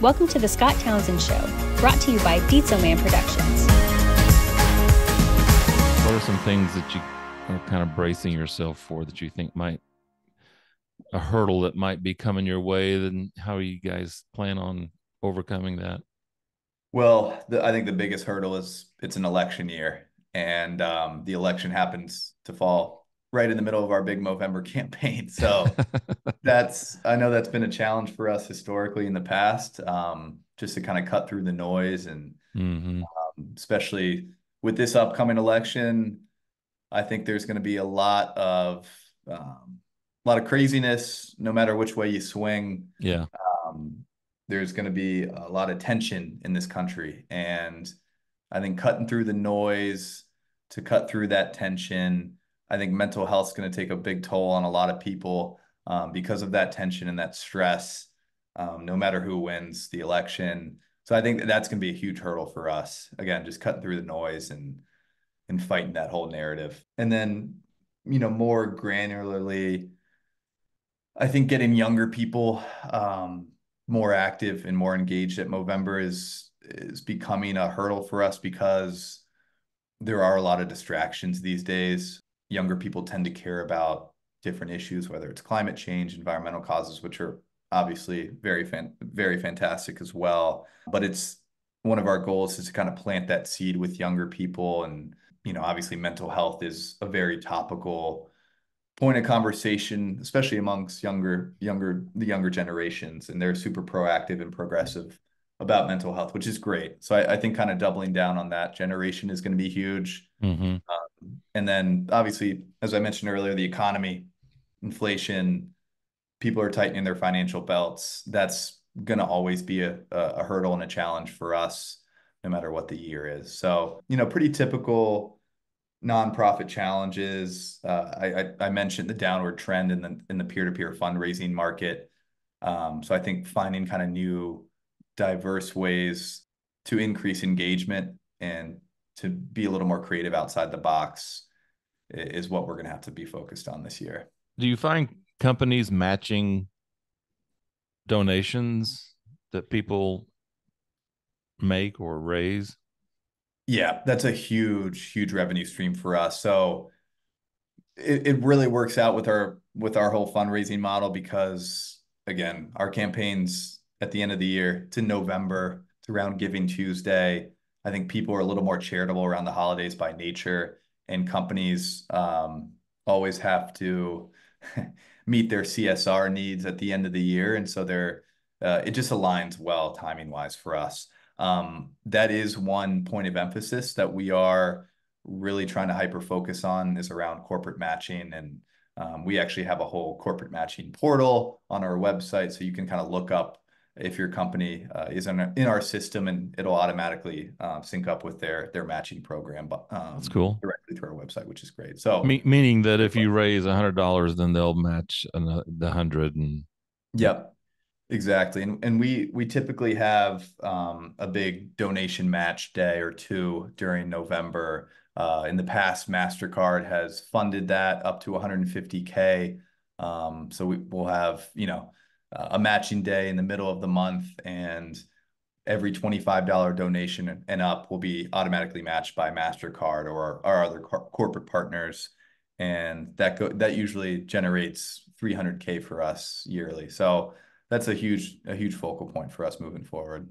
Welcome to the Scott Townsend Show, brought to you by Dietzo Man Productions. What are some things that you are kind of bracing yourself for that you think a hurdle that might be coming your way? Then how you guys plan on overcoming that? Well, I think the biggest hurdle is it's an election year, and the election happens to fall right in the middle of our big Movember campaign. So I know that's been a challenge for us historically in the past, just to kind of cut through the noise, and Mm-hmm. especially with this upcoming election, I think there's going to be a lot of craziness, no matter which way you swing. Yeah. Um, there's going to be a lot of tension in this country. And I think cutting through the noise to cut through that tension, I think mental health is going to take a big toll on a lot of people because of that tension and that stress, no matter who wins the election. So I think that's going to be a huge hurdle for us. Again, just cutting through the noise and fighting that whole narrative. And then, more granularly, I think getting younger people more active and more engaged at Movember is becoming a hurdle for us because there are a lot of distractions these days. Younger people tend to care about different issues, whether it's climate change, environmental causes, which are obviously very fantastic as well. But it's one of our goals is to kind of plant that seed with younger people. And, obviously mental health is a very topical point of conversation, especially amongst the younger generations, and they're super proactive and progressive about mental health, which is great. So I think kind of doubling down on that generation is going to be huge. Mm-hmm. And then obviously, as I mentioned earlier, the economy, inflation, people are tightening their financial belts. That's going to always be a hurdle and a challenge for us, no matter what the year is. So, pretty typical nonprofit challenges. I mentioned the downward trend in the peer-to-peer fundraising market. So I think finding kind of new, diverse ways to increase engagement and to be a little more creative outside the box is what we're going to have to be focused on this year. Do you find companies matching donations that people make or raise? Yeah, that's a huge revenue stream for us. So it really works out with our whole fundraising model because again, our campaigns at the end of the year to November to around Giving Tuesday. I think people are a little more charitable around the holidays by nature, and companies always have to meet their CSR needs at the end of the year, and so it just aligns well timing wise for us. That is one point of emphasis that we are really trying to hyper focus on is around corporate matching. And we actually have a whole corporate matching portal on our website. So you can kind of look up if your company is in our system, and it'll automatically sync up with their matching program That's cool. directly to our website, which is great. So Meaning that if you raise $100, then they'll match the 100. And yep. Exactly. And we typically have a big donation match day or two during November. In the past, MasterCard has funded that up to 150K. So we'll have, a matching day in the middle of the month, and every $25 donation and up will be automatically matched by MasterCard or our other corporate partners. And that usually generates 300K for us yearly. So that's a huge focal point for us moving forward.